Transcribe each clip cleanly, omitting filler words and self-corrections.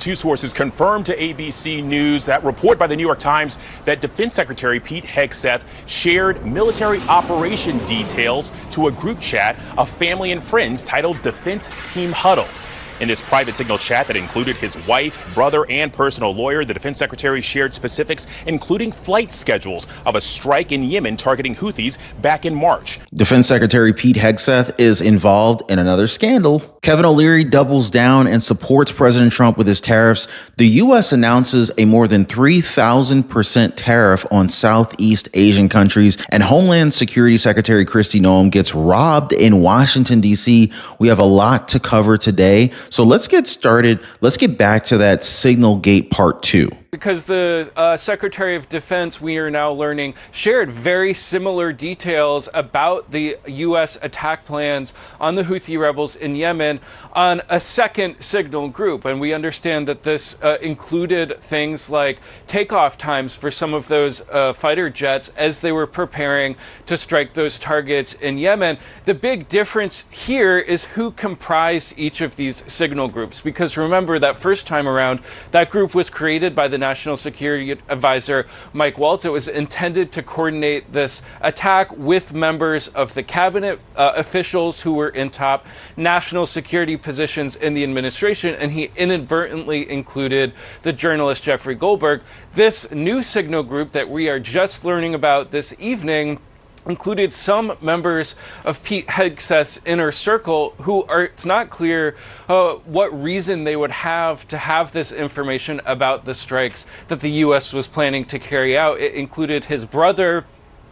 Two sources confirmed to ABC News that report by the New York Times that Defense Secretary Pete Hegseth shared military operation details to a group chat of family and friends titled Defense Team Huddle. In this private signal chat that included his wife, brother, and personal lawyer, the defense secretary shared specifics, including flight schedules of a strike in Yemen targeting Houthis back in March. Defense Secretary Pete Hegseth is involved in another scandal. Kevin O'Leary doubles down and supports President Trump with his tariffs. The U.S. announces a more than 3,000% tariff on Southeast Asian countries, and Homeland Security Secretary Kristi Noem gets robbed in Washington, D.C. We have a lot to cover today. So let's get started. Let's get back to that Signal Gate Part 2. Because the Secretary of Defense, we are now learning, shared very similar details about the U.S. attack plans on the Houthi rebels in Yemen on a second signal group. And we understand that this included things like takeoff times for some of those fighter jets as they were preparing to strike those targets in Yemen. The big difference here is who comprised each of these signal groups. Because remember, that first time around, that group was created by the National Security Advisor Mike Waltz. It was intended to coordinate this attack with members of the cabinet officials who were in top national security positions in the administration, and he inadvertently included the journalist Jeffrey Goldberg. This new signal group that we are just learning about this evening included some members of Pete Hegseth's inner circle who are, it's not clear what reason they would have to have this information about the strikes that the U.S. was planning to carry out. It included his brother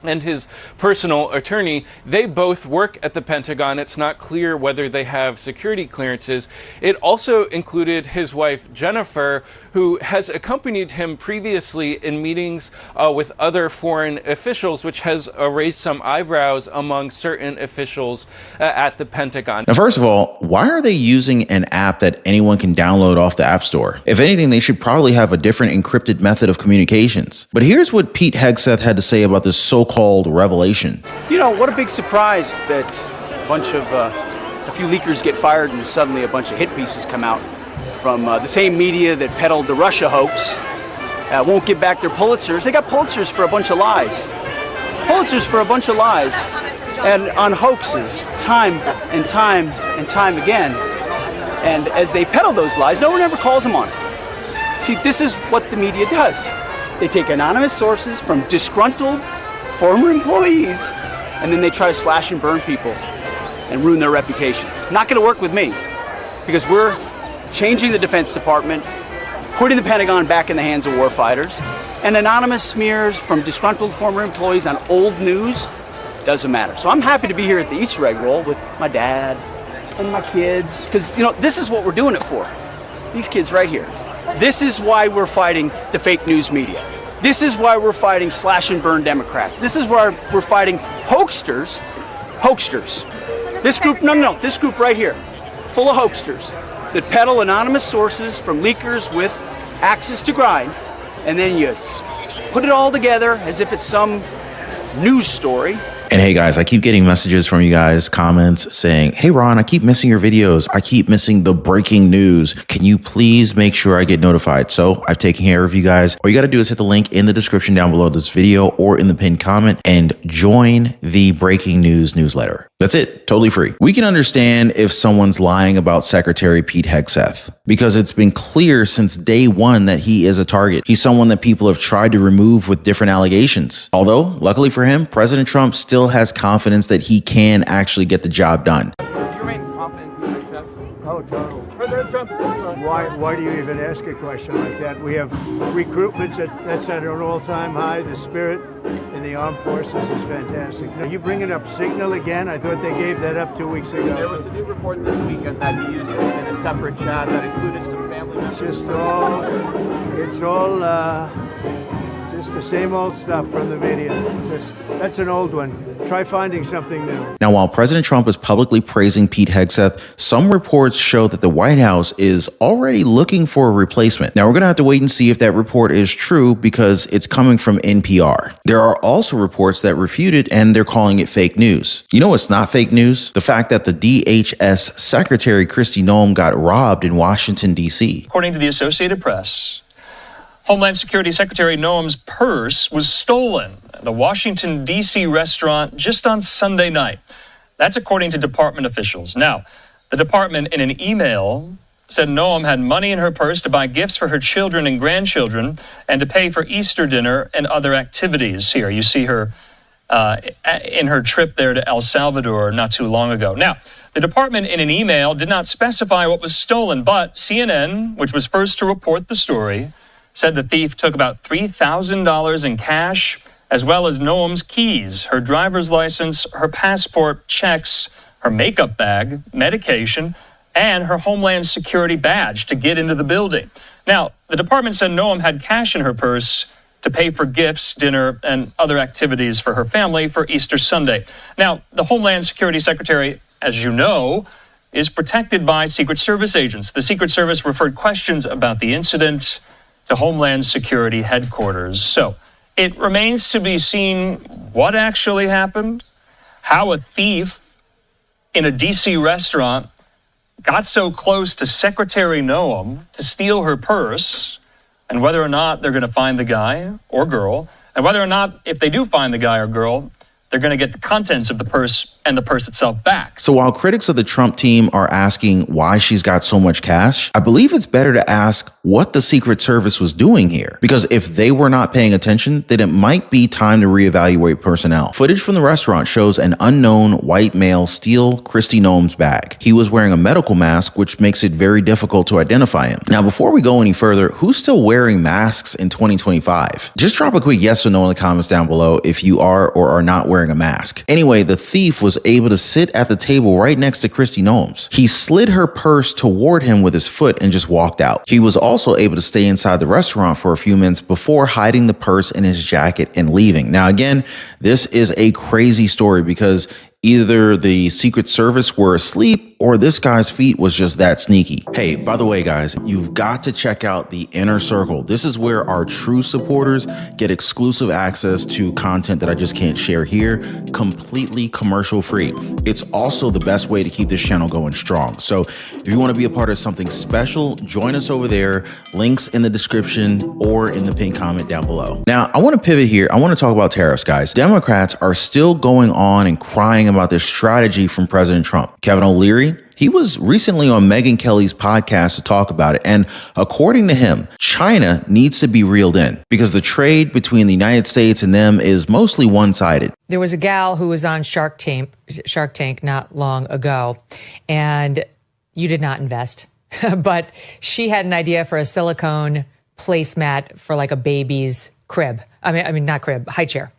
and his personal attorney. They both work at the Pentagon. It's not clear whether they have security clearances. It also included his wife, Jennifer, who has accompanied him previously in meetings with other foreign officials, which has raised some eyebrows among certain officials at the Pentagon. Now, first of all, why are they using an app that anyone can download off the App Store? If anything, they should probably have a different encrypted method of communications. But here's what Pete Hegseth had to say about this so-called revelation. You know, what a big surprise that a few leakers get fired and suddenly a bunch of hit pieces come out from the same media that peddled the Russia hoax. Won't give back their Pulitzers. They got Pulitzers for a bunch of lies. Pulitzers for a bunch of lies. And on hoaxes, time and time and time again. And as they peddle those lies, no one ever calls them on it. See, this is what the media does. They take anonymous sources from disgruntled former employees, and then they try to slash and burn people and ruin their reputations. Not going to work with me, because we're changing the Defense Department, putting the Pentagon back in the hands of warfighters, and anonymous smears from disgruntled former employees on old news doesn't matter. So I'm happy to be here at the Easter egg roll with my dad and my kids, because, you know, this is what we're doing it for. These kids right here. This is why we're fighting the fake news media. This is why we're fighting slash and burn Democrats. This is why we're fighting hoaxsters. Hoaxsters. This group, this group right here, full of hoaxsters that peddle anonymous sources from leakers with axes to grind, and then you put it all together as if it's some news story. And hey guys, I keep getting messages from you guys, comments saying, hey Ron, I keep missing your videos. I keep missing the breaking news. Can you please make sure I get notified? So I've taken care of you guys. All you got to do is hit the link in the description down below this video or in the pinned comment and join the breaking news newsletter. That's it. Totally free. We can understand if someone's lying about Secretary Pete Hegseth because it's been clear since day one that he is a target. He's someone that people have tried to remove with different allegations. Although, luckily for him, President Trump still has confidence that he can actually get the job done. You remain confident in Hegseth? Oh, totally. President Trump. Why do you even ask a question like that? We have recruitments that's at an all-time high. The spirit in the armed forces is fantastic. Are you bringing up Signal again? I thought they gave that up 2 weeks ago. There was a new report this weekend that he used in a separate chat that included some family members. It's all Just the same old stuff from the media. That's an old one. Try finding something new. Now, while President Trump is publicly praising Pete Hegseth, some reports show that the White House is already looking for a replacement. Now, we're going to have to wait and see if that report is true because it's coming from NPR. There are also reports that refute it, and they're calling it fake news. You know what's not fake news? The fact that the DHS Secretary Kristi Noem got robbed in Washington, D.C. According to the Associated Press, Homeland Security Secretary Noem's purse was stolen at a Washington, D.C. restaurant just on Sunday night. That's according to department officials. Now, the department in an email said Noem had money in her purse to buy gifts for her children and grandchildren and to pay for Easter dinner and other activities. Here, you see her in her trip there to El Salvador not too long ago. Now, the department in an email did not specify what was stolen, but CNN, which was first to report the story, said the thief took about $3,000 in cash, as well as Noem's keys, her driver's license, her passport, checks, her makeup bag, medication, and her Homeland Security badge to get into the building. Now, the department said Noem had cash in her purse to pay for gifts, dinner, and other activities for her family for Easter Sunday. Now, the Homeland Security Secretary, as you know, is protected by Secret Service agents. The Secret Service referred questions about the incident to Homeland Security headquarters. So it remains to be seen what actually happened, how a thief in a D.C. restaurant got so close to Secretary Noem to steal her purse, and whether or not they're going to find the guy or girl, and whether or not, if they do find the guy or girl, they're going to get the contents of the purse and the purse itself back. So while critics of the Trump team are asking why she's got so much cash, I believe it's better to ask what the Secret Service was doing here. Because if they were not paying attention, then it might be time to reevaluate personnel. Footage from the restaurant shows an unknown white male steal Kristi Noem's bag. He was wearing a medical mask, which makes it very difficult to identify him. Now, before we go any further, who's still wearing masks in 2025? Just drop a quick yes or no in the comments down below if you are or are not wearing a mask. Anyway, the thief was able to sit at the table right next to Kristi Noem's. He slid her purse toward him with his foot and just walked out. He was also able to stay inside the restaurant for a few minutes before hiding the purse in his jacket and leaving. Now, again, this is a crazy story because either the Secret Service were asleep or this guy's feet was just that sneaky. Hey, by the way, guys, you've got to check out the Inner Circle. This is where our true supporters get exclusive access to content that I just can't share here, completely commercial free. It's also the best way to keep this channel going strong. So if you want to be a part of something special, join us over there. Links in the description or in the pinned comment down below. Now, I want to pivot here. I want to talk about tariffs, guys. Democrats are still going on and crying about this strategy from President Trump. Kevin O'Leary, he was recently on Megyn Kelly's podcast to talk about it. And according to him, China needs to be reeled in because the trade between the United States and them is mostly one-sided. There was a gal who was on Shark Tank not long ago, and you did not invest, but she had an idea for a silicone placemat for like a baby's crib. I mean, not crib, high chair.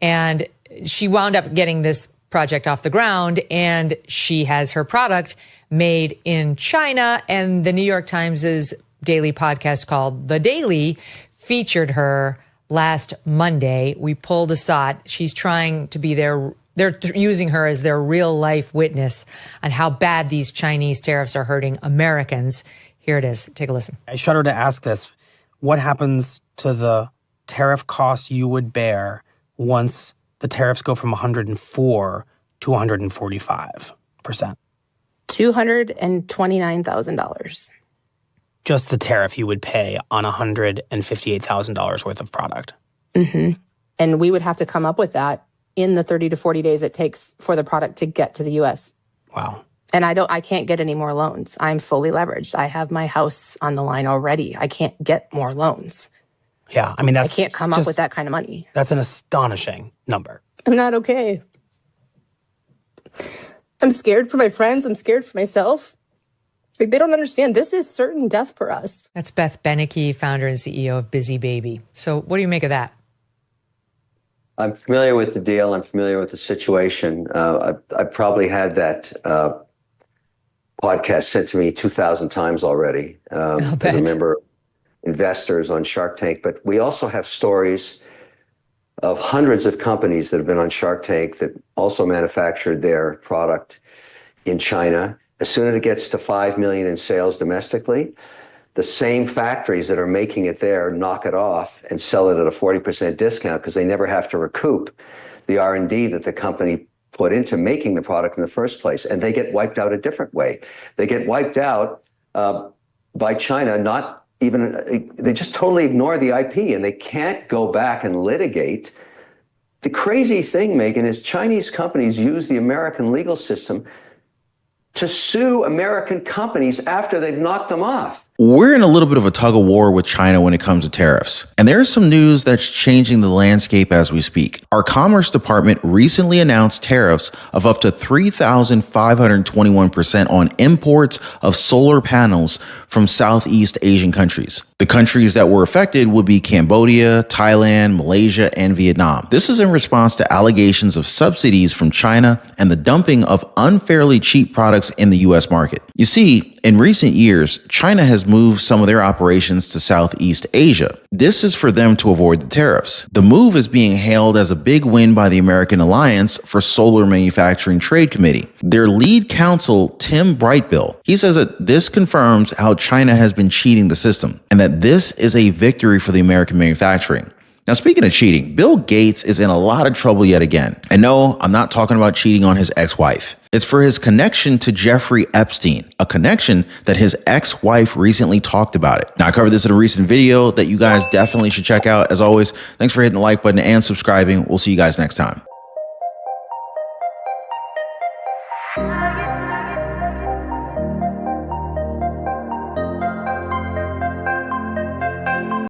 And she wound up getting this project off the ground, and she has her product made in China. And the New York Times' daily podcast called The Daily featured her last Monday. We pulled a SOT. She's trying to be they're using her as their real life witness on how bad these Chinese tariffs are hurting Americans. Here it is. Take a listen. I shudder to ask this. What happens to the tariff cost you would bear once the tariffs go from 104 to 145%? $229,000. Just the tariff you would pay on $158,000 worth of product. Mm-hmm. And we would have to come up with that in the 30 to 40 days it takes for the product to get to the U.S. Wow. And I can't get any more loans. I'm fully leveraged. I have my house on the line already. I can't get more loans. Yeah, I mean, I can't come up with that kind of money. That's an astonishing number. I'm not okay. I'm scared for my friends. I'm scared for myself. Like, they don't understand. This is certain death for us. That's Beth Beneke, founder and CEO of Busy Baby. So what do you make of that? I'm familiar with the deal. I'm familiar with the situation. I probably had that podcast sent to me 2,000 times already. I remember investors on Shark Tank, but we also have stories of hundreds of companies that have been on Shark Tank that also manufactured their product in China. As soon as it gets to 5 million in sales domestically, the same factories that are making it there knock it off and sell it at a 40% discount because they never have to recoup the R&D that the company put into making the product in the first place. And they get wiped out a different way. They get wiped out by China, they just totally ignore the IP, and they can't go back and litigate. The crazy thing, Megan, is Chinese companies use the American legal system to sue American companies after they've knocked them off. We're in a little bit of a tug of war with China when it comes to tariffs. And there's some news that's changing the landscape as we speak. Our Commerce Department recently announced tariffs of up to 3,521% on imports of solar panels from Southeast Asian countries. The countries that were affected would be Cambodia, Thailand, Malaysia, and Vietnam. This is in response to allegations of subsidies from China and the dumping of unfairly cheap products in the U.S. market. You see, in recent years, China has moved some of their operations to Southeast Asia. This is for them to avoid the tariffs. The move is being hailed as a big win by the American Alliance for Solar Manufacturing Trade Committee. Their lead counsel, Tim Brightbill, he says that this confirms how China has been cheating the system and that this is a victory for the American manufacturing. Now, speaking of cheating, Bill Gates is in a lot of trouble yet again. And no, I'm not talking about cheating on his ex-wife. It's for his connection to Jeffrey Epstein, a connection that his ex-wife recently talked about it. Now, I covered this in a recent video that you guys definitely should check out. As always, thanks for hitting the like button and subscribing. We'll see you guys next time.